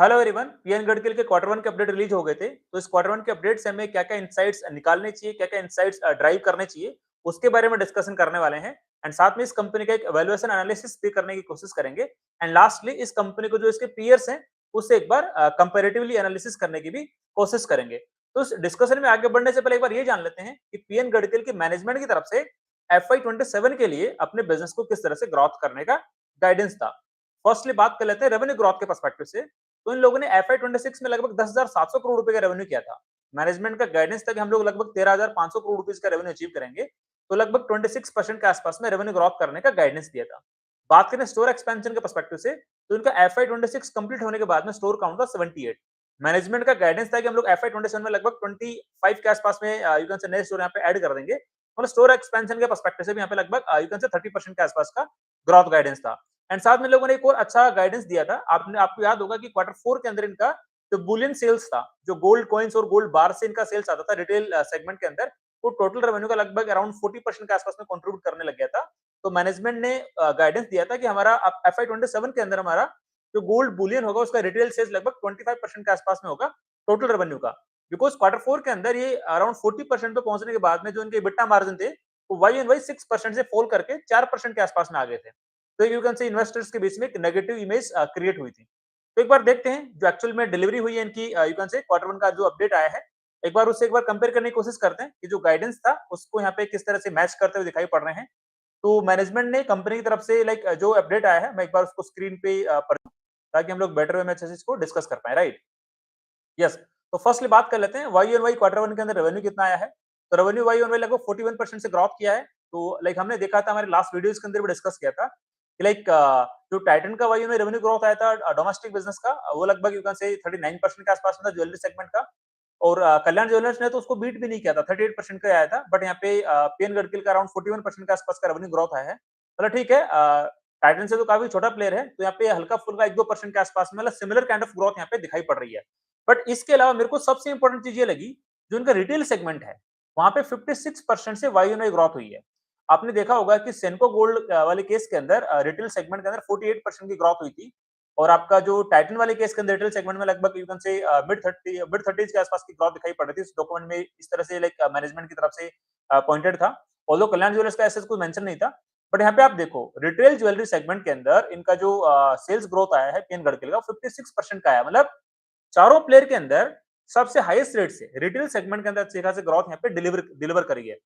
Hello everyone, PN Gadkari के quarter one के update release हो गए थे। तो इस क्वार्टर वन के अपडेट से हमें क्या क्या इनसाइट्स निकालने चाहिए, क्या क्या इनसाइट्स ड्राइव करने चाहिए, उसके बारे में डिस्कशन करने वाले हैं। एंड साथ में इस कंपनी का एक वैल्यूएशन एनालिसिस भी करने की कोशिश करेंगे। एंड लास्टली इस कंपनी को जो इसके पीयर्स हैं उससे एक बार कंपेरेटिवली एनालिसिस करने की भी कोशिश करेंगे। तो इस डिस्कशन में आगे बढ़ने से पहले एक बार ये जान लेते हैं कि पीएन गडकरी की मैनेजमेंट की तरफ से FY27 के लिए अपने बिजनेस को किस तरह से ग्रोथ करने का गाइडेंस था। फर्स्टली बात कर लेते हैं रेवेन्यू ग्रोथ के पर्सपेक्टिव से। तो इन लोगों ने FY26 में लगभग 10,700 करोड़ रुपए का रेवेन्यू किया था। मैनेजमेंट का गाइडेंस था कि हम लोग लगभग 13,500 करोड़ रुपए का रेवेन्यू अचीव करेंगे। तो लगभग 26% के आसपास में रेवेन्यू ग्रोथ करने का गाइडेंस दिया था। बात करें स्टोर एक्सपेंशन के पर्सपेक्टिव से, तो इनका FY26 कंप्लीट होने के बाद में स्टोर काउंट था 78। मैनेजमेंट का गाइडेंस था कि हम लोग FY27 में लगभग 25 के आसपास में यू कैन से नए स्टोर यहाँ पे ऐड कर देंगे। मतलब स्टोर एक्सपेंशन के पर्सपेक्टिव से भी यहाँ पे लगभग यू कैन से 30% के आसपास का ग्रोथ गाइडेंस था। एंड साथ में लोगों ने एक और अच्छा गाइडेंस दिया था। आपको याद होगा कि क्वार्टर 4 के अंदर इनका जो बुलियन सेल्स था, जो गोल्ड कॉइन्स और गोल्ड बार से इनका सेल्स आता था रिटेल सेगमेंट के अंदर, वो टोटल रेवेन्यू का लगभग अराउंड 40% के आसपास में कंट्रीब्यूट करने लग गया था। तो मैनेजमेंट ने गाइडेंस दिया था कि हमारा अब FY27 के अंदर हमारा जो गोल्ड बुलियन होगा उसका रिटेल सेल्स लगभग 25% के आसपास में होगा टोटल रेवेन्यू का। बिकॉज़ क्वार्टर 4 के अंदर ये अराउंड 40% पे पहुंचने के बाद में जो इनके EBITDA मार्जिन थे, वो वाई एंड वाई 6% से फॉल करके 4% के आसपास में आ गए थे। तो यू कैन से इन्वेस्टर्स के बीच में एक नेगेटिव इमेज क्रिएट हुई थी। तो एक बार देखते हैं जो एक्चुअल में डिलीवरी हुई है इनकी, यू कैन से क्वार्टर वन का जो अपडेट आया है, एक बार उससे एक बार कंपेयर करने की कोशिश करते हैं कि जो गाइडेंस था उसको यहाँ पे किस तरह से मैच करते हुए दिखाई पड़ रहे हैं। तो मैनेजमेंट ने कंपनी की तरफ से लाइक जो अपडेट आया है मैं एक बार उसको स्क्रीन पे पढ़ ताकि हम लोग बेटर वे में अच्छे से इसको डिस्कस कर पाए, राइट? यस। तो फर्स्टली बात कर लेते हैं Y on Y quarter one के अंदर रेवेन्यू कितना आया है। तो रेवेन्यू वाई ऑन वाई लगभग 41% से ग्रोथ किया है। तो लाइक हमने देखा था हमारे लास्ट वीडियोस के अंदर भी डिस्कस किया था कि लाइक जो टाइटन का Y on Y revenue growth आया था डोमेस्टिक बिजनेस का, वो लगभग यू कैन से 39% के आसपास में था ज्वेलरी सेगमेंट का। और कल्याण ज्वेलर्स ने तो उसको बीट भी नहीं किया था, 38% का आया था। बट यहाँ पे पीएन गडकरी का अराउंड 41% के आसपास का रेवेन्यू ग्रोथ आया है। मतलब ठीक है, टाइटन से तो काफी छोटा प्लेयर है, तो यहाँ पे हल्का फुल्का 1-2% के आसपास में मतलब सिमिलर काइंड ऑफ ग्रोथ यहाँ पे दिखाई पड़ रही है। बट इसके अलावा मेरे को सबसे इंपॉर्टेंट चीज ये लगी, जो इनका रिटेल सेगमेंट है, वहां पे 56% से वाई ऑन वाई ग्रोथ हुई है। आपने देखा होगा कि सेनको गोल्ड वाले केस के अंदर रिटेल सेगमेंट के अंदर 48% की ग्रोथ हुई थी। और आपका जो टाइटन वाले केस के अंदर रिटेल सेगमेंट में लगभग यू कैन से मिड 30s के आसपास की ग्रोथ दिखाई पड़ रही थी। इस डॉक्यूमेंट में इस तरह से लाइक मैनेजमेंट की तरफ से पॉइंटेड था। ऑल्दो कल्याण ज्वेलर्स का ऐसा कुछ मेंशन नहीं था। बट यहाँ पे आप देखो रिटेल ज्वेलरी सेगमेंट के अंदर इनका जो सेल्स ग्रोथ आया है पीएन गडकरी का 56% का आया। मतलब चारों प्लेयर के अंदर सबसे हाईएस्ट रेट से रिटेल सेगमेंट के अंदर अच्छी खासी ग्रोथ यहाँ पे डिलीवर डिलीवर करी है।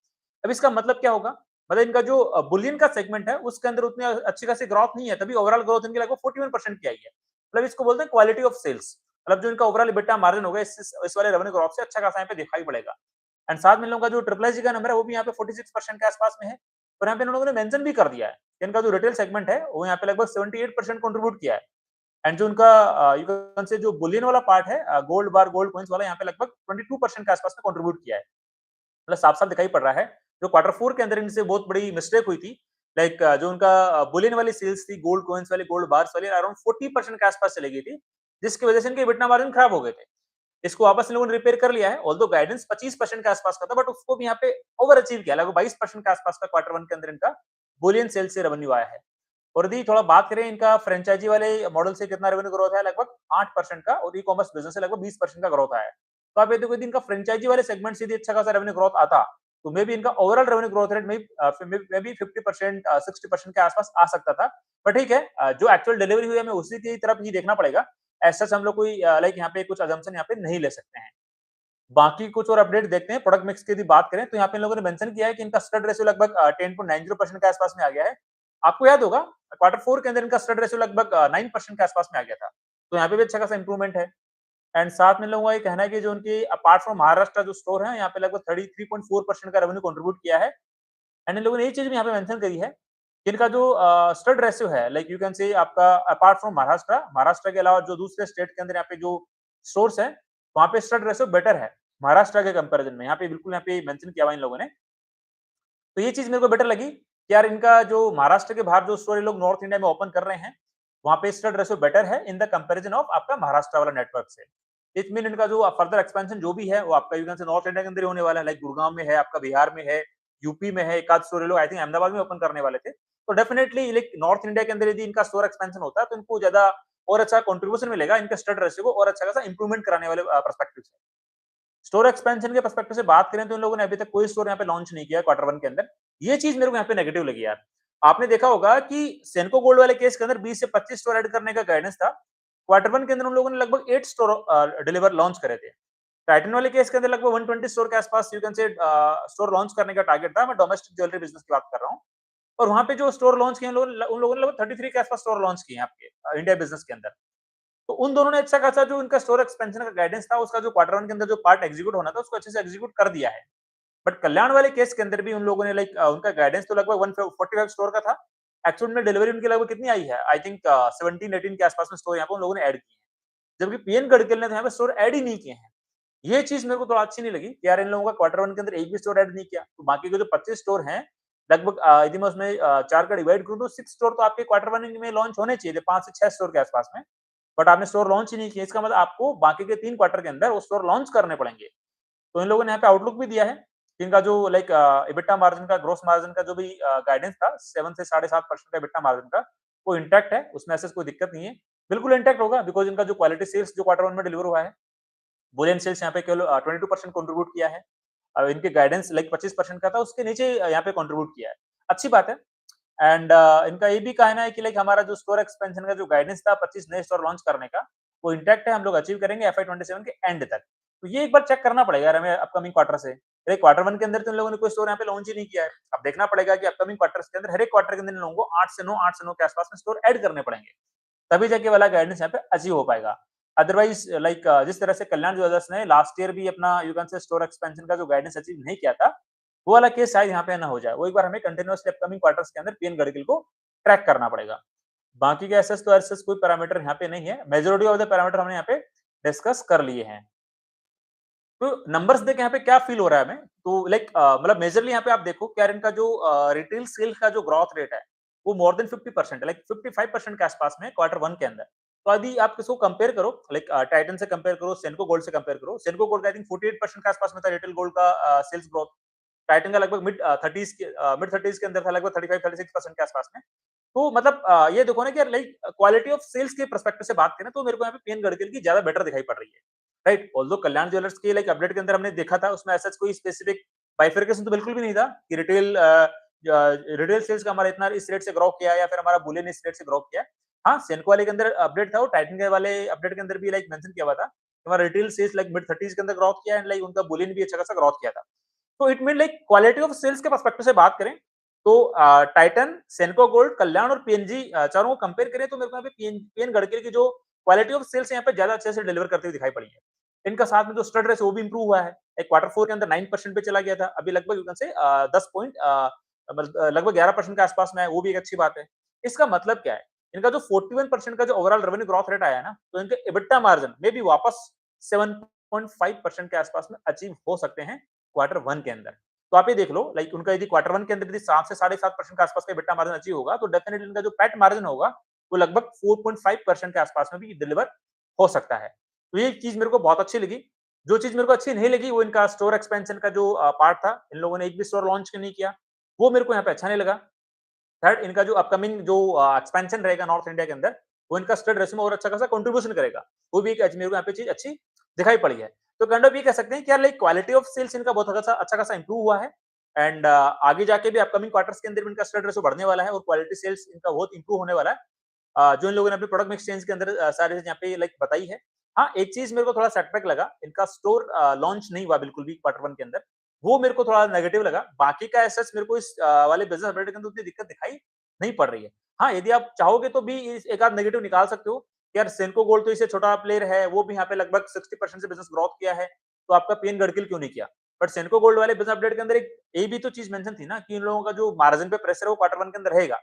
अब इसका मतलब क्या होगा? मतलब इनका जो बुलियन का सेगमेंट है उसके अंदर उतनी अच्छी खासी ग्रोथ नहीं है, तभी ओवरऑल ग्रोथ इनकी लगभग 41% की आई है। मतलब इसको बोलते हैं क्वालिटी ऑफ सेल्स। मतलब जो इनका ओवरऑल EBITDA मार्जिन होगा इस वाले रेवेन्यू ग्रोथ से अच्छा खासा यहाँ पे दिखाई पड़ेगा। एंड साथ में इन लोगों का जो ट्रिपल एस का नंबर है वो भी यहाँ पे 46% के आसपास में है। और यहाँ पे इन लोगों ने मेंशन भी कर दिया है कि इनका जो रिटेल सेगमेंट है वो यहाँ पे लगभग 78% कंट्रीब्यूट किया है। एंड जो उनका यू कैन से जो बुलियन वाला पार्ट है, गोल्ड बार गोल्ड कॉइन्स वाला, यहाँ पे लगभग 22% के आसपास में कंट्रीब्यूट किया है। मतलब साफ-साफ दिखाई पड़ रहा है, जो क्वार्टर 4 के अंदर इनसे बहुत बड़ी मिस्टेक हुई थी। लाइक जो उनका बुलियन वाली सेल्स थी, गोल्ड कॉइन्स वाली, गोल्ड बार्स वाली अराउंड 40% के आसपास चली गई थी, जिसकी वजह से इनके EBITDA मार्जिन खराब हो गए थे। इसको वापस इन लोगों ने रिपेयर कर लिया है, ऑल्दो गाइडेंस 25% के आसपास का था, बट उसको भी यहाँ पे ओवर अचीव किया, लगभग 22% के आसपास का क्वार्टर 1 के अंदर इनका बुलियन सेल से रेवेन्यू आया है। और यदि थोड़ा बात करें इनका फ्रेंचाइजी वाले मॉडल से कितना रेवेन्यू ग्रोथ है, लगभग 8% का, और ई-कॉमर्स बिजनेस से लगभग 20% का ग्रोथ आया है। तो आप ये देखो यदि इनका फ्रेंचाइजी वाले सेगमेंट से यदि अच्छा खासा रेवेन्यू ग्रोथ आता, तो मे बी इनका ओवरऑल रेवेन्यू ग्रोथ रेट में भी 50% 60% के आसपास आ सकता था। पर ठीक है, जो एक्चुअल डिलीवरी हुई है हमें उसी की तरफ ही देखना पड़ेगा। ऐसा हम लोग कोई लाइक यहाँ पे कुछ अजम्पशन यहाँ पे नहीं ले सकते हैं। बाकी कुछ और अपडेट देखते हैं। प्रोडक्ट मिक्स की यदि बात करें तो यहाँ पे इन लोगों ने मेंशन किया है कि इनका स्टड रेशियो लगभग 10.90% के आसपास में आ गया है। आपको याद होगा क्वार्टर 4 के अंदर इनका स्टड रेशियो लगभग 9% के आसपास में आ गया था। तो यहाँ पे भी अच्छा खासा इंप्रूवमेंट है। एंड साथ में लोगों का ये कहना है कि जो उनकी अपार्ट फ्रॉम महाराष्ट्र जो स्टोर है, यहाँ पे लगभग 33.4% का रेवेन्यू कंट्रीब्यूट किया है। एंड इन लोगों ने ये चीज भी यहाँ पे मेंशन करी है कि इनका जो स्टड रेशियो है, लाइक यू कैन से आपका अपार्ट फ्रॉम महाराष्ट्र, महाराष्ट्र के अलावा जो दूसरे स्टेट के अंदर यहाँ पे जो स्टोर्स है, वहाँ पे स्टड रेशियो बेटर है महाराष्ट्र के कंपैरिजन में। यहाँ पे बिल्कुल यहाँ पे मेंशन किया हुआ इन लोगों ने। तो ये चीज मेरे को बेटर लगी कि यार इनका जो महाराष्ट्र के बाहर जो स्टोर ये लोग नॉर्थ इंडिया में ओपन कर रहे हैं, वहाँ पे स्टड रेशियो बेटर है इन द कंपैरिजन ऑफ आपका महाराष्ट्र वाला नेटवर्क से। इट मीन इनका जो फर्दर एक्सपेंशन जो भी है वो आपका यू कैन से नॉर्थ इंडिया के अंदर ही होने वाला है। लाइक गुड़गांव में है, आपका बिहार में है, यूपी में है, एक आध स्टोर ये लोग आई थिंक अहमदाबाद में ओपन करने वाले थे। तो डेफिनेटली लाइक नॉर्थ इंडिया के अंदर यदि इनका स्टोर एक्सपेंशन होता है तो इनको ज्यादा और अच्छा कंट्रीब्यूशन मिलेगा इनके स्टड रेशियो को और अच्छा खासा इंप्रूवमेंट कराने वाले पर्सपेक्टिव से। स्टोर एक्सपेंशन के पर्सपेक्टिव से बात करें तो इन लोगों ने अभी तक कोई स्टोर यहाँ पे लॉन्च नहीं किया क्वार्टर वन के अंदर। ये चीज मेरे को यहाँ पे नेगेटिव लगी यार। आपने देखा होगा कि सेनको गोल्ड वाले केस के अंदर 20 से 25 स्टोर ऐड करने का गाइडेंस था। क्वार्टर वन के अंदर उन लोगों ने लगभग 8 स्टोर डिलीवर लॉन्च करे थे। टाइटन वाले केस के अंदर लगभग 120 स्टोर के आसपास यू कैन से स्टोर लॉन्च करने का टारगेट था। मैं डोमेस्टिक ज्वेलरी बिजनेस की बात कर रहा हूँ। और वहां पे जो स्टोर लॉन्च किए उन लोगों ने लगभग 33 के आसपास स्टोर लॉन्च किए आपके इंडिया बिजनेस के अंदर। तो उन दोनों ने अच्छा खासा जो इनका स्टोर एक्सपेंशन का गाइडेंस था, उसका जो क्वार्टर वन के अंदर जो पार्ट एग्जीक्यूट होना था, उसको अच्छे से एग्जीक्यूट कर दिया है। बट कल्याण वाले केस के अंदर भी उन लोगों ने उनका गाइडेंस तो लगभग 145 स्टोर का था। एक्चुअल में डिलीवरी उनकी लगभग कितनी आई है? आई थिंक 17-18 के आसपास में स्टोर यहाँ पे उन लोगों ने ऐड किए हैं। जबकि पीएन गडकरी ने तो यहाँ पे स्टोर ऐड ही नहीं किए हैं। ये चीज मेरे को थोड़ा अच्छी नहीं लगी कि यार इन लोगों का क्वार्टर वन के अंदर एक भी स्टोर ऐड नहीं किया। तो बाकी के जो 25 स्टोर हैं, लगभग यदि मैं उसमें 4 का डिवाइड करूँ तो 6 स्टोर तो आपके क्वार्टर वन में लॉन्च होने चाहिए थे, 5 से 6 स्टोर के आसपास में। बट आपने स्टोर लॉन्च ही नहीं किया। इसका मतलब आपको बाकी के 3 क्वार्टर के अंदर वो स्टोर लॉन्च करने पड़ेंगे। तो इन लोगों ने यहाँ पे आउटलुक भी दिया है कि इनका जो एबिटा मार्जिन का, ग्रोस मार्जिन का जो भी गाइडेंस था 7 से 7.5% का एबिटा मार्जिन का, वो इंटैक्ट है। उसमें ऐसे कोई दिक्कत नहीं है। बिल्कुल इंटैक्ट होगा बिकॉज़ इनका जो क्वालिटी सेल्स जो क्वार्टर वन में डिलीवर हुआ है, बुलियन सेल्स यहाँ पे केवल 22% कंट्रीब्यूट किया है। इनके गाइडेंस 25% का था, उसके नीचे यहाँ पे कंट्रीब्यूट किया है। अच्छी बात है। एंड इनका ये भी कहना है कि हमारा जो स्टोर एक्सपेंशन का जो गाइडेंस था 25 नए स्टोर लॉन्च करने का, वो इंटैक्ट है। हम लोग अचीव करेंगे एफआई 27 के एंड तक। तो ये एक बार चेक करना पड़ेगा यार हमें अपकमिंग क्वार्टर से। क्वार्टर वन के अंदर तो इन लोगों ने कोई स्टोर यहाँ पे लॉन्च ही नहीं किया है। अब देखना पड़ेगा कि अपकमिंग क्वार्टर्स के अंदर हर एक क्वार्टर के अंदर इन लोगों को 8 से 9 के आसपास में स्टोर ऐड करने पड़ेंगे। तभी जाके वाला गाइडेंस यहाँ पे अचीव हो पाएगा। अदरवाइज जिस तरह से कल्याण ज्वेलर्स ने लास्ट ईयर भी अपना यू कैन से स्टोर एक्सपेंशन का जो गाइडेंस अचीव नहीं किया था, वो वाला केस शायद यहाँ पे ना हो जाए। वो एक बार हमें कंटिन्यूअसली अपकमिंग क्वार्टर्स के अंदर पीएन गडकरी को ट्रैक करना पड़ेगा। बाकी के एसेस तो एसेस कोई पैरामीटर यहाँ पे नहीं है। मेजॉरिटी ऑफ द पैरामीटर हमने यहाँ पे डिस्कस कर लिए हैं। तो नंबर्स देख के यहाँ पे क्या फील हो रहा है हमें? तो मतलब मेजरली यहाँ पे आप देखो कि यार इनका जो रिटेल सेल का जो ग्रोथ रेट है, वो मोर देन 50% है, 55% के आसपास में क्वार्टर वन के अंदर। तो यदि आप इसको कंपेयर करो टाइटन से कंपेयर करो, सेनको गोल्ड से कंपेयर करो। सेनको गोल्ड का आई थिंक 48% के आसपास में था रिटेल गोल्ड का सेल्स ग्रोथ। टाइटन का लगभग मिड 30s के अंदर था, लगभग 35-36% के आसपास में। तो मतलब ये देखो ना कि यार क्वालिटी ऑफ सेल्स के पर्सपेक्टिव से बात करें तो मेरे को यहाँ पे पीएन गडकरी की ज्यादा बेटर दिखाई पड़ रही है। राइट, ऑल्दो कल्याण ज्वेलर्स की अपडेट के अंदर हमने देखा था, उसमें ऐसा कोई स्पेसिफिक बाइफरकेशन तो बिल्कुल भी नहीं था कि रिटेल सेल्स का हमारा इतना इस रेट से ग्रो किया या फिर हमारा बुलियन इस रेट से ग्रो किया। हाँ, सेनको वाले के अंदर अपडेट था, वो टाइटन के वाले अपडेट के अंदर भी मेंशन किया हुआ था कि हमारा रिटेल सेल्स मिड 30s के अंदर ग्रोथ किया एंड उनका बुलियन भी अच्छा खासा ग्रोथ किया था। तो it mean quality of sales के पर्सपेक्टिव से बात करें तो टाइटन, सेनको गोल्ड, कल्याण और पीएनजी चारों को कंपेयर करें तो मेरे को यहाँ पे पीएन गडकरी की जो क्वालिटी ऑफ सेल्स यहाँ पे ज्यादा अच्छे से डिलीवर करते हुए दिखाई पड़ी है। इनका साथ में जो स्टड रेट वो भी इंप्रूव हुआ है। एक क्वार्टर फोर के अंदर 9% पे चला गया था, अभी लगभग यू कैन से 10 पॉइंट लगभग 11% के आसपास में है, वो भी एक अच्छी बात है। इसका मतलब क्या है? इनका जो 41% का जो ओवरऑल रेवेन्यू ग्रोथ रेट आया है ना, तो इनके एबिटा मार्जिन में भी वापस 7.5% के आसपास में अचीव हो सकते हैं क्वार्टर वन के अंदर। तो आप ये देख लो उनका यदि क्वार्टर वन के अंदर यदि 7 से 7.5% के आसपास का एबिटा मार्जिन अचीव होगा तो डेफिनेटली इनका जो पैट मार्जिन होगा वो लगभग 4.5% के आसपास में भी डिलीवर हो सकता है। तो ये चीज मेरे को बहुत अच्छी लगी। जो चीज मेरे को अच्छी नहीं लगी वो इनका स्टोर एक्सपेंशन का जो पार्ट था, इन लोगों ने एक भी स्टोर लॉन्च नहीं किया, वो मेरे को यहाँ पे अच्छा नहीं लगा। थर्ड, इनका जो अपकमिंग जो एक्सपेंशन रहेगा नॉर्थ इंडिया के अंदर, वो इनका स्टड रेशो में और अच्छा खासा कंट्रीब्यूशन करेगा। वो भी एक मेरे को यहाँ पे चीज अच्छी दिखाई पड़ी है। तो काइंड ऑफ ये कह सकते हैं कि यार क्वालिटी ऑफ सेल्स इनका बहुत अच्छा खासा इंप्रूव हुआ है एंड आगे जाके भी अपकमिंग क्वार्टर्स के अंदर भी इनका स्टड रेशो बढ़ने वाला है और क्वालिटी सेल्स इनका बहुत इंप्रूव होने वाला है। जो इन लोगों ने अपने प्रोडक्ट मिक्स चेंज के अंदर सारी चीज यहाँ पे बताई है। हाँ, एक चीज मेरे को थोड़ा सेटबैक लगा, इनका स्टोर लॉन्च नहीं हुआ बिल्कुल भी क्वार्टर वन के अंदर, वो मेरे को थोड़ा नेगेटिव लगा। बाकी का एसेस मेरे को इस वाले बिजनेस अपडेट के अंदर उतनी दिक्कत दिखाई नहीं पड़ रही है। हाँ, यदि आप चाहोगे तो भी एक आध नेगेटिव निकाल सकते हो। यार सेनको गोल्ड तो इससे छोटा प्लेयर है, वो भी यहाँ पे लगभग 60% से बिजनेस ग्रोथ किया है, तो आपका पीएन गडकरी क्यों नहीं किया? बट सेनको गोल्ड वाले बिजनेस अपडेट के अंदर एक ये भी तो चीज मेंशन थी ना कि इन लोगों का जो मार्जिन पे प्रेशर है वो क्वार्टर वन के अंदर रहेगा,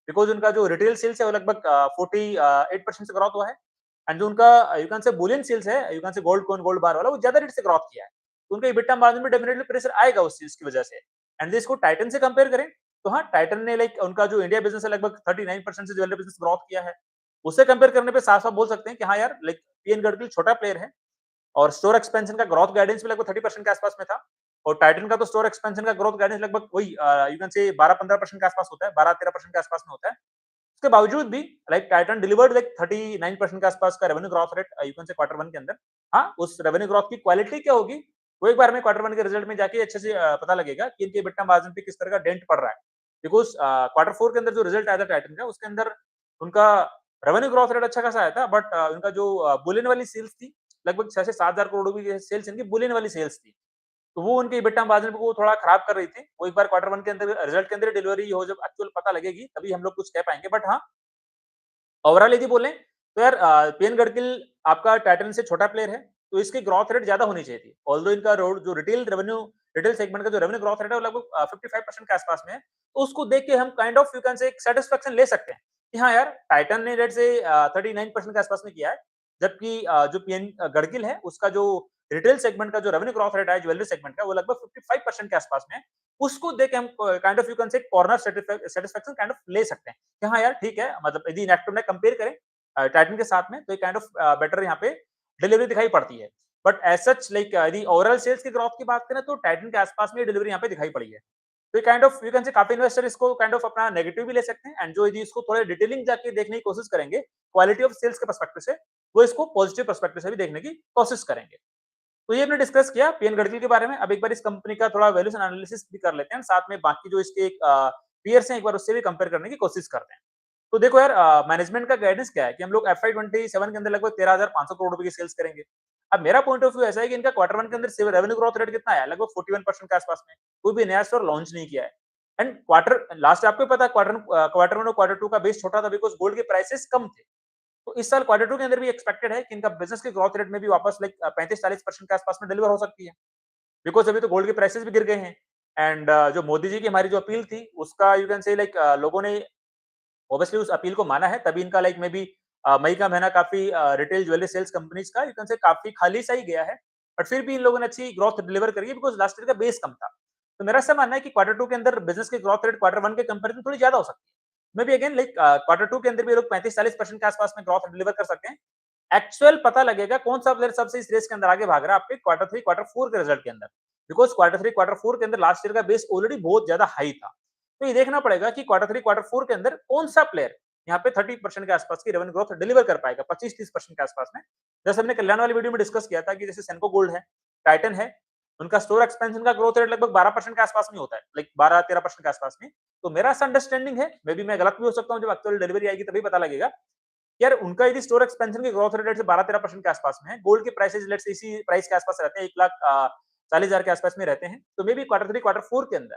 बिकॉज उनका जो रिटेल सेल्स है वो लगभग 48% से ग्रोथ हुआ है एंड जो उनका you can say bullion sales है, you can say gold coin gold bar वाला, वो ज्यादा रेट से ग्रोथ किया है। तो उनका EBITDA मार्जिन में डेफिनेटली प्रेशर आएगा उस चीज की वजह से। एंड इसको टाइटन से कंपेयर करें तो हाँ, टाइटन ने उनका जो इंडिया बिजनेस है लगभग 39% से ज्वेलरी बिजनेस ग्रोथ किया है। उससे कंपेयर करने पे साफ-साफ बोल सकते हैं कि हाँ यार, पीएन गडकरी छोटा प्लेयर है और स्टोर एक्सपेंशन का ग्रोथ गाइडेंस भी लगभग 30% के आसपास में था और टाइटन का तो स्टोर एक्सपेंशन का ग्रोथ गाइडेंस लगभग वही यू कैन से 12-15% के आसपास होता है, 12-13% के आसपास में होता है। उसके बावजूद भी लाइक टाइटन डिलीवर्ड लाइक 39% के आसपास का revenue growth rate you can से क्वार्टर 1 के अंदर। हाँ, उस रेवेन्यू ग्रोथ की क्वालिटी क्या होगी, वो एक बार हमें क्वार्टर 1 के रिजल्ट में जाके अच्छे से पता लगेगा कि इनके EBITDA मार्जिन पे किस तरह का डेंट पड़ रहा है। बिकॉज़ क्वार्टर 4 के अंदर जो रिजल्ट आया था टाइटन का, उसके अंदर उनका रेवेन्यू ग्रोथ रेट अच्छा खासा आया था, बट उनका जो बुलियन वाली सेल्स थी, लगभग 6 से 7,000 करोड़ रुपए की सेल्स इनकी बुलियन वाली सेल्स थी। तो वो उनके EBITDA मार्जिन को थोड़ा खराब कर रही थी। वो एक बार क्वार्टर 1 के अंदर रिजल्ट के अंदर डिलीवरी हो, जब एक्चुअल पता लगेगी, तभी हम लोग कुछ कह पाएँगे। बट हाँ, ओवरऑल यदि बोलें तो यार पीएन गडकिल आपका टाइटन से छोटा प्लेयर है, तो इसकी ग्रोथ रेट ज्यादा होनी चाहिए थी। ऑल्दो इनका रोड जो रिटेल सेगमेंट का जो रेवेन्यू ग्रोथ रेट है वो लगभग 55% के आसपास में है। तो उसको देख के हम काइंड ऑफ यू कैन से एक सेटिस्फेक्शन ले सकते हैं कि हाँ यार, टाइटन ने रेट से 39% के आसपास में किया है, जबकि जो पीएन गडकिल है उसका जो रिटेल सेगमेंट का जो रेवेन्यू ग्रोथ रेट है ज्वेलरी सेगमेंट का, वो लगभग 55% के आसपास में है। उसको देख के हम काइंड ऑफ यू कैन से कॉर्नर सेटिस्फेक्शन काइंड ऑफ ले सकते हैं कि हाँ यार ठीक है, मतलब यदि इनेक्टिव में कंपेयर करें टाइटन के साथ में, तो काइंड ऑफ बेटर यहाँ पे डिलीवरी दिखाई पड़ती है। बट एज सच लाइक यदि ओवरऑल सेल्स की ग्रोथ की बात करें तो टाइटन के आसपास में डिलीवरी यहाँ पे दिखाई पड़ी है। तो काइंड ऑफ यू कैन से काफी इन्वेस्टर इसको काइंड ऑफ अपना नेगेटिव भी ले सकते हैं, एंड जो यदि इसको थोड़े डिटेलिंग जाके देखने की कोशिश करेंगे क्वालिटी ऑफ सेल्स के पर्सपेक्टिव से, वो इसको पॉजिटिव पर्सपेक्टिव से भी देखने की कोशिश करेंगे। तो ये हमने डिस्कस किया पीएन गडकरी के बारे में। अब एक बार इस कंपनी का थोड़ा वैल्यूएशन एनालिसिस भी कर लेते हैं, साथ में बाकी जो इसके पीयर्स हैं एक बार उससे भी कंपेयर करने की कोशिश करते हैं। तो देखो यार, मैनेजमेंट का गाइडेंस क्या है कि हम लोग एफआई 27 के अंदर लगभग 13,500 करोड़ रुपए की सेल्स करेंगे। अब मेरा पॉइंट ऑफ व्यू ऐसा है कि इनका क्वार्टर 1 के अंदर रेवेन्यू ग्रोथ रेट कितना आया, लगभग 41% के आसपास में। कोई भी नया स्टोर लॉन्च नहीं किया है, एंड क्वार्टर लास्ट आपको पता है क्वार्टर 1 और क्वार्टर 2 का बेस छोटा था बिकॉज़ गोल्ड के प्राइसेस कम थे। तो इस साल क्वार्टर 2 के अंदर भी एक्सपेक्टेड है कि इनका बिजनेस के ग्रोथ रेट में भी वापस लाइक 35-40% के आसपास में डिलीवर हो सकती है, बिकॉज़ अभी तो गोल्ड के प्राइसेस भी गिर गए हैं। एंड जो मोदी जी की हमारी जो अपील थी, उसका यू कैन से लाइक लोगों ने ऑब्वियसली उस अपील को माना है, तभी इनका लाइक मे बी मई का महीना काफी रिटेल ज्वेलरी सेल्स कंपनीज का यू कैन से काफी खाली सा ही गया है। बट फिर भी इन लोगों ने अच्छी ग्रोथ डिलीवर करी है बिकॉज़ लास्ट ईयर का बेस कम था। तो मेरा ऐसा मानना है कि क्वार्टर 2 के अंदर बिजनेस की ग्रोथ रेट क्वार्टर 1 के कंपैरिजन थोड़ी ज्यादा हो सकती है। May be again like quarter 2 के अंदर भी ये लोग 35-40% के आसपास में ग्रोथ डिलीवर कर सकते हैं। एक्चुअल पता लगेगा कौन सा प्लेयर सबसे इस रेस के अंदर आगे भाग रहा है आपके क्वार्टर 3 क्वार्टर 4 के रिजल्ट के अंदर, बिकॉज़ क्वार्टर 3 क्वार्टर 4 के अंदर लास्ट ईयर का बेस ऑलरेडी बहुत ज्यादा हाई था। तो ये देखना पड़ेगा कि क्वार्टर 3 क्वार्टर 4 के अंदर कौन सा प्लेयर यहाँ पे 30% के आसपास की रेवेन्यू ग्रोथ डिलीवर कर पाएगा, 25-30% के आसपास में। जैसे हमने कल्याण वाली वीडियो में डिस्कस किया था कि जैसे सेनको गोल्ड है, टाइटन है, उनका स्टोर एक्सपेंशन का ग्रोथ रेट लगभग 12% के आसपास में होता है, लाइक 12-13% के आसपास में। तो मेरा ऐसा अंडरस्टैंडिंग है, मे बी मैं गलत भी हो सकता हूँ, जब एक्चुअल डिलीवरी आएगी तभी पता लगेगा। यार उनका यदि स्टोर एक्सपेंशन की ग्रोथ रेट से 12-13% के आसपास में है, गोल्ड के प्राइसेस लेट्स से इसी प्राइस के आसपास रहते हैं, 1,40,000 के आसपास में रहते हैं, तो मे बी क्वार्टर 3 क्वार्टर 4 के अंदर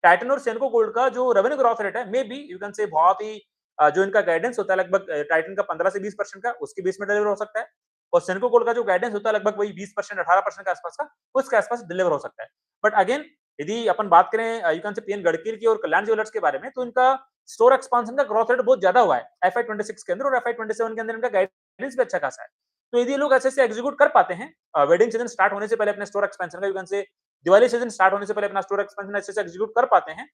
टाइटन और सेनको गोल्ड का जो रेवेन्यू ग्रोथ रेट है, मे बी यू कैन से बहुत ही जो इनका गाइडेंस होता है लगभग टाइटन का 15 से 20% का, उसके बेस में डिलीवर हो सकता है। और सेनको गोल्ड का जो गाइडेंस होता है लगभग वही 20% 18% के आसपास का, उसके आसपास डिलीवर हो सकता है। बट अगेन यदि अपन बात करें यू कैन से पीएन गडकरी की और कल्याण ज्वेलर्स के बारे में, तो इनका स्टोर एक्सपांशन का ग्रोथ रेट बहुत ज्यादा हुआ है एफआई 26 के अंदर, और एफआई 27 के अंदर इनका गाइडेंस भी अच्छा खासा है। तो यदि ये लोग ऐसे से एग्जीक्यूट कर पाते हैं वेडिंग सीजन स्टार्ट होने से पहले अपने स्टोर एक्सपेंशन का, यू कैन से दिवाली सीजन स्टार्ट होने से पहले अपना स्टोर एक्सपेंशन अच्छे से एग्जीक्यूट कर पाते हैं,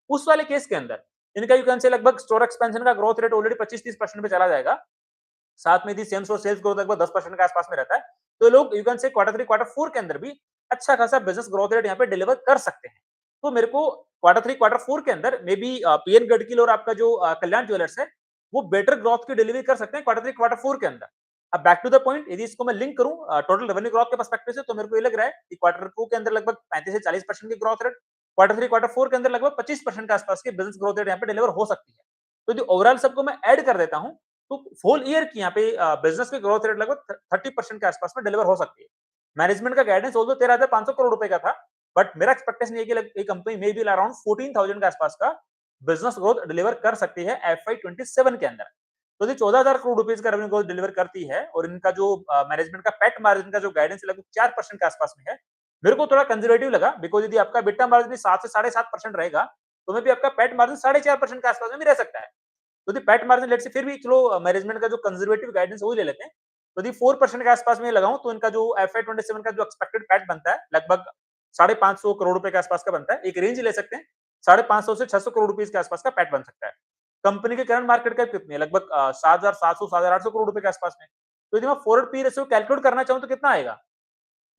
उस वाले केस के अंदर इनका यू कैन से लगभग स्टोर एक्सपेंशन का ग्रोथ रेट ऑलरेडी 25-30% पे चला जाएगा। साथ में यदि सेम स्टोर सेल्स ग्रोथ लगभग 10% के आसपास में रहता है, तो लोग यू कैन से क्वार्टर 3 क्वार्टर 4 के अंदर भी अच्छा खासा बिजनेस ग्रोथ रेट यहाँ पे डिलीवर कर सकते हैं। तो मेरे को क्वार्टर 3 क्वार्टर 4 के अंदर मे बी पीएन गडकिल और आपका जो कल्याण ज्वेलर्स है, वो बेटर ग्रोथ की डिलीवरी कर सकते हैं क्वार्टर 3 क्वार्टर 4 के अंदर। अब बैक टू द पॉइंट, यदि इसको मैं लिंक करूं टोटल रेवेन्यू ग्रोथ के पर्सपेक्टिव से, तो मेरे को ये लग रहा है कि क्वार्टर 2 के अंदर लगभग 35 से 40% की ग्रोथ रेट, क्वार्टर 3 क्वार्टर 4 के अंदर लगभग 25% के आसपास की बिजनेस ग्रोथ रेट यहाँ पे डिलीवर हो सकती है। तो जो ओवरऑल सबको मैं ऐड कर देता हूं, तो होल ईयर की यहाँ पे बिजनेस की ग्रोथ रेट लगभग 30% के आसपास में डिलीवर हो सकती है। मैनेजमेंट का गाइडेंस ऑल्दो 13,500 करोड़ रुपए का था, बट मेरा एक्सपेक्टेशन ये कि कंपनी मे बी अराउंड 14,000 के आसपास का बिजनेस ग्रोथ डिलीवर कर सकती है एफआई 27 के अंदर। तो ये 14,000 करोड़ रुपीज का रेवेन्यू ग्रोथ डिलीवर करती है, और इनका जो मैनेजमेंट का पेट मार्जिन का जो गाइडेंस लगभग 4% के आसपास में है। मेरे को थोड़ा कंजर्वेटिव लगा, बिकॉज यदि आपका बिट्टा मार्जिन 7 से 7.5% रहेगा, तो मे भी आपका पेट मार्जिन 4.5% के आसपास में भी रह सकता है। तो दी पैट मार्जिन लेट से फिर भी चलो मैनेजमेंट का जो कंजर्वेटिव गाइडेंस वही ले लेते हैं। तो दी 4% के आसपास में लगाऊं, तो इनका जो एफआई 27 का जो एक्सपेक्टेड पैट बनता है लगभग 550 करोड़ रुपए के आसपास का बनता है। एक रेंज ले सकते हैं, 550 से 600 करोड़ रुपए के आसपास का पैट बन सकता है। कंपनी के करंट मार्केट कैप कितनी है, लगभग 7,700 7,800 करोड़ रुपए के आसपास में। तो यदि मैं फॉरवर्ड पी रेशियो कैलकुलेट करना चाहूं तो कितना आएगा,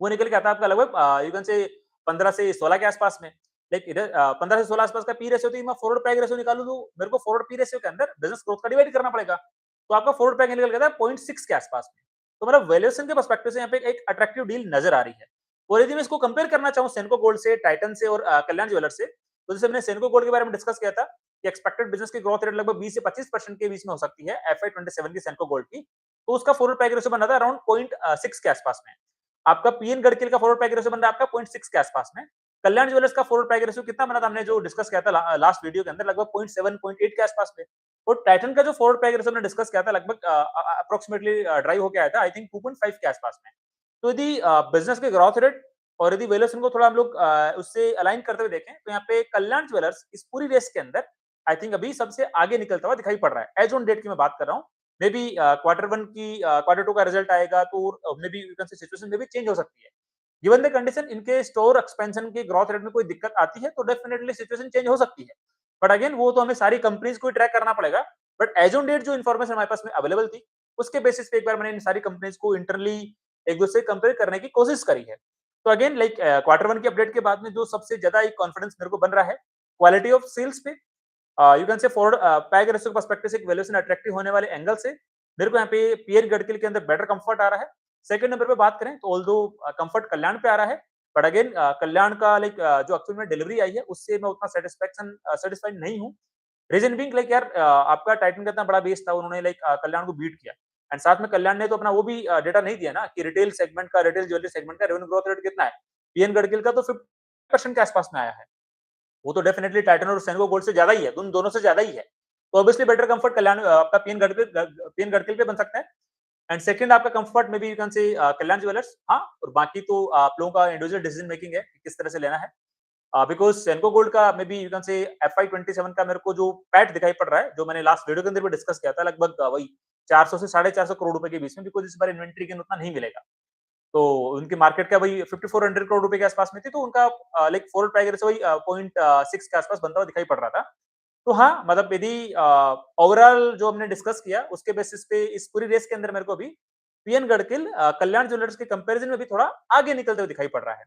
वो निकल के आता है आपका लगभग यू कैन से 15 से 16 के आसपास में। लाइक इधर 15 से 16 आसपास का पी रेशियो, तो मैं फॉरवर्ड पैग रेशियो निकालूं तो मेरे को फॉरवर्ड पी रेशियो के अंदर बिजनेस ग्रोथ का डिवाइड करना पड़ेगा। तो आपका फॉरवर्ड पैग निकल गया था 0.6 के आसपास में। तो मतलब वैल्यूएशन के पर्सपेक्टिव से यहाँ पे एक अट्रैक्टिव डील नजर आ रही है। और यदि मैं इसको कंपेयर करना चाहूँ सेनको गोल्ड से, टाइटन से और कल्याण ज्वेलर्स से, तो जैसे मैंने सेनको गोल्ड के बारे में डिस्कस किया था कि एक्सपेक्टेड बिजनेस की ग्रोथ रेट लगभग 20 से 25% के बीच में हो सकती है FY 27 की सेनको गोल्ड की। तो उसका फॉरवर्ड पैग रेशियो बन रहा था अराउंड 0.6 के आसपास में। आपका पीएन गडकिल का फॉरवर्ड पैग रेशियो बन रहा है आपका 0.6 के आसपास में। कल्याण ज्वेलर्स का फॉरवर्ड पैग रेशियो कितना बना था, हमने जो डिस्कस किया था लास्ट वीडियो के अंदर, लगभग 0.7 0.8 के आसपास में। और टाइटन का जो फॉरवर्ड पैग रेशियो हमने डिस्कस किया था लगभग अप्रोक्सीमेटली ड्राइव होके आया था आई थिंक 2.5 के आसपास में। तो यदि बिजनेस के ग्रोथ रेट और यदि वैल्यूएशन को थोड़ा हम लोग उससे अलाइन करते हुए देखें, तो यहाँ पे कल्याण ज्वेलर्स इस पूरी रेस के अंदर आई थिंक अभी सबसे आगे निकलता हुआ दिखाई पड़ रहा है। एज ऑन डेट की मैं बात कर रहा हूँ। मे बी क्वार्टर 1 की क्वार्टर 2 का रिजल्ट आएगा तो मे बी सिचुएशन में भी चेंज हो सकती है। गिवन द कंडीशन इनके स्टोर एक्सपेंशन के ग्रोथ रेट में कोई दिक्कत आती है तो डेफिनेटली सिचुएशन चेंज हो सकती है। बट अगेन वो तो हमें सारी कंपनीज को ट्रैक करना पड़ेगा। बट एज ऑन डेट जो इन्फॉर्मेशन हमारे पास में अवेलेबल थी, उसके बेसिस पे एक बार मैंने इन सारी कंपनीज को इंटरली एक दूसरे कंपेयर करने की कोशिश करी है। तो अगेन लाइक क्वार्टर 1 की अपडेट के बाद में जो सबसे ज्यादा एक कॉन्फिडेंस मेरे को बन रहा है क्वालिटी ऑफ सेल्स पे, यू कैन से फॉरवर्ड पैग रेशियो पर्सपेक्टिव से एक वैल्यूएशन अट्रैक्टिव होने वाले एंगल से मेरे को यहाँ पे पीएन गडकिल के अंदर बेटर कंफर्ट आ रहा है। सेकंड नंबर पे बात करें तो ऑल्दो कंफर्ट कल्याण पे आ रहा है, बट अगेन कल्याण का लाइक जो एक्चुअल में डिलीवरी आई है उससे मैं उतना सेटिस्फाइड नहीं हूँ। रीजन बीइंग लाइक यार आपका टाइटन का इतना बड़ा बेस था, उन्होंने लाइक कल्याण को बीट किया। एंड साथ में कल्याण ने तो अपना वो भी डेटा नहीं दिया ना कि रिटेल सेगमेंट का, रिटेल ज्वेलरी सेगमेंट का रेवेन्यू ग्रोथ रेट कितना है। पीएन गडकिल का तो 50% के आसपास में आया है। वो तो डेफिनेटली टाइटन और सेनको गोल्ड से ज्यादा ही है, उन दोनों से ज्यादा ही है। तो ऑब्वियसली बेटर कंफर्ट कल्याण आपका पीएन गडकिल पे बन सकता है। एंड सेकंड आपका कंफर्ट में भी यू कैन से कल्याण ज्वेलर्स। हाँ, और बाकी तो आप लोगों का इंडिविजुअल डिसीजन मेकिंग है कि किस तरह से लेना है। बिकॉज सेनको गोल्ड का मे बी यू कैन से FY 27 का मेरे को जो पैट दिखाई पड़ रहा है, जो मैंने लास्ट वीडियो के अंदर भी डिस्कस किया था, लगभग वही 400 से 450 करोड़ रुपए के बीच में, बिकॉज इस बार इन्वेंट्री गेन उतना नहीं मिलेगा। तो उनकी मार्केट क्या वही 5400 करोड़ रुपए के आसपास में थी, तो उनका लाइक फॉरवर्ड पैग रेशियो वही 0.6 के आसपास बनता हुआ दिखाई पड़ रहा था। तो हाँ, मतलब यदि ओवरऑल जो हमने डिस्कस किया उसके बेसिस पे इस पूरी रेस के अंदर मेरे को भी पीएन गडकिल कल्याण ज्वेलर्स के कंपैरिजन में भी थोड़ा आगे निकलते हुए दिखाई पड़ रहा है।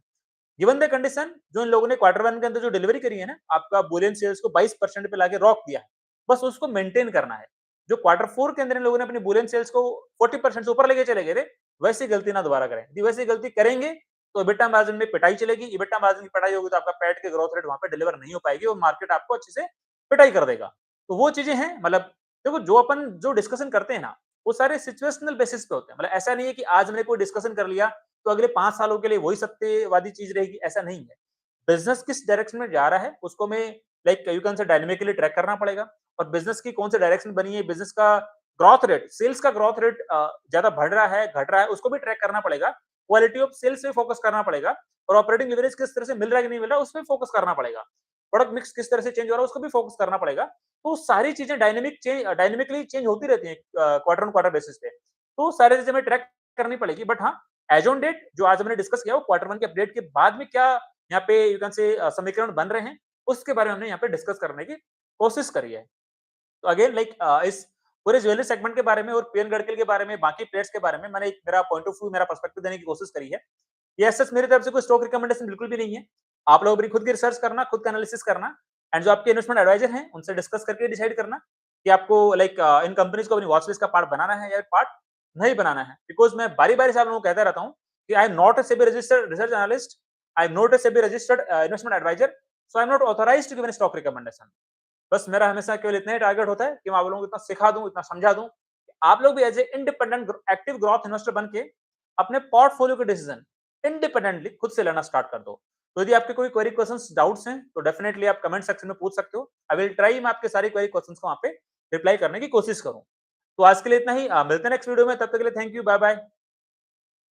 गिवन द कंडीशन जो इन लोगों ने क्वार्टर 1 के अंदर जो डिलीवरी करी है ना, आपका बुलियन सेल्स को 22% पे लाके रॉक दिया है। बस उसको मेंटेन करना है। जो क्वार्टर 4 के अंदर इन लोगों ने अपनी बुलियन सेल्स को 40% से ऊपर लेके चले गए थे, वैसी गलती ना दोबारा करें। यदि वैसी गलती करेंगे तो EBITDA मार्जिन में पिटाई चलेगी। EBITDA मार्जिन की पिटाई होगी तो आपका पैट के ग्रोथ रेट वहां पे डिलीवर नहीं हो पाएगी और मार्केट आपको अच्छे से पिटाई कर देगा। तो वो चीजें हैं, मतलब देखो जो अपन जो डिस्कशन करते हैं ना, वो सारे सिचुएशनल बेसिस पे होते हैं। मतलब ऐसा नहीं है कि आज हमने कोई डिस्कशन कर लिया तो अगले 5 सालों के लिए वही सत्यवादी चीज रहेगी, ऐसा नहीं है। बिजनेस किस डायरेक्शन में जा रहा है उसको मैं लाइक यू कैन से डायनामिकली ट्रैक करना पड़ेगा। और बिजनेस की कौन सी डायरेक्शन बनी है, बिजनेस का ग्रोथ रेट, सेल्स का ग्रोथ रेट ज्यादा बढ़ रहा है, घट रहा है, उसको भी ट्रैक करना पड़ेगा। क्वालिटी ऑफ सेल्स पे फोकस करना पड़ेगा और ऑपरेटिंग लेवरेज किस तरह से मिल रहा है कि नहीं मिल रहा है उस पे फोकस करना पड़ेगा। प्रोडक्ट मिक्स किस तरह से चेंज हो रहा है उसको भी फोकस करना पड़ेगा। तो सारी चीजें डायनेमिकली चेंज होती रहती है क्वार्टर ऑन क्वार्टर बेसिस पे। तो सारी चीजें हमें ट्रैक करनी पड़ेगी। बट हाँ, एज ऑन डेट जो आज हमने डिस्कस किया वो क्वार्टर 1 के अपडेट के बाद में क्या यहाँ पे यू कैन से समीकरण बन रहे हैं, उसके बारे में हमने यहाँ पे डिस्कस करने की कोशिश करी है। तो अगेन लाइक इस पूरे ज्वेलरी सेगमेंट के बारे में और पीएन गडकरी के बारे में, बाकी प्लेयर्स के बारे में मैंने एक मेरा पॉइंट ऑफ व्यू, मेरा पर्सपेक्टिव देने की कोशिश करी है। ये सच मेरी तरफ से कोई स्टॉक रिकमेंडेशन बिल्कुल भी नहीं है। आप लोग अपनी खुद की रिसर्च करना, खुद का एनालिसिस करना एंड जो आपके इन्वेस्टमेंट एडवाइजर हैं उनसे डिस्कस करके डिसाइड करना कि आपको लाइक इन कंपनीज को अपनी वॉच लिस्ट का पार्ट बनाना है या पार्ट नहीं बनाना है। बिकॉज मैं बारी-बारी से आप लोगों को कहता रहता हूँ कि I am not a SEBI registered research analyst, I am not a SEBI registered investment adviser, so I am not authorised to give any stock recommendation. बस मेरा हमेशा केवल इतना ही टारगेट होता है कि मैं आप लोगों को इतना सिखा दूं, इतना समझा दूं कि आप लोग भी as a independent active growth investor बन के अपने पोर्टफोलियो के डिसीजन इंडिपेंडेंटली खुद से लेना स्टार्ट कर दो। तो यदि आपके कोई क्वेरी क्वेश्चंस डाउट्स हैं तो डेफिनेटली आप कमेंट सेक्शन में पूछ सकते हो। आई विल ट्राई, मैं आपके सारी क्वेरी क्वेश्चंस को वहां पे रिप्लाई करने की कोशिश करूं। तो आज के लिए इतना ही, मिलते हैं नेक्स्ट वीडियो में, तब तक के लिए थैंक यू, बाय बाय।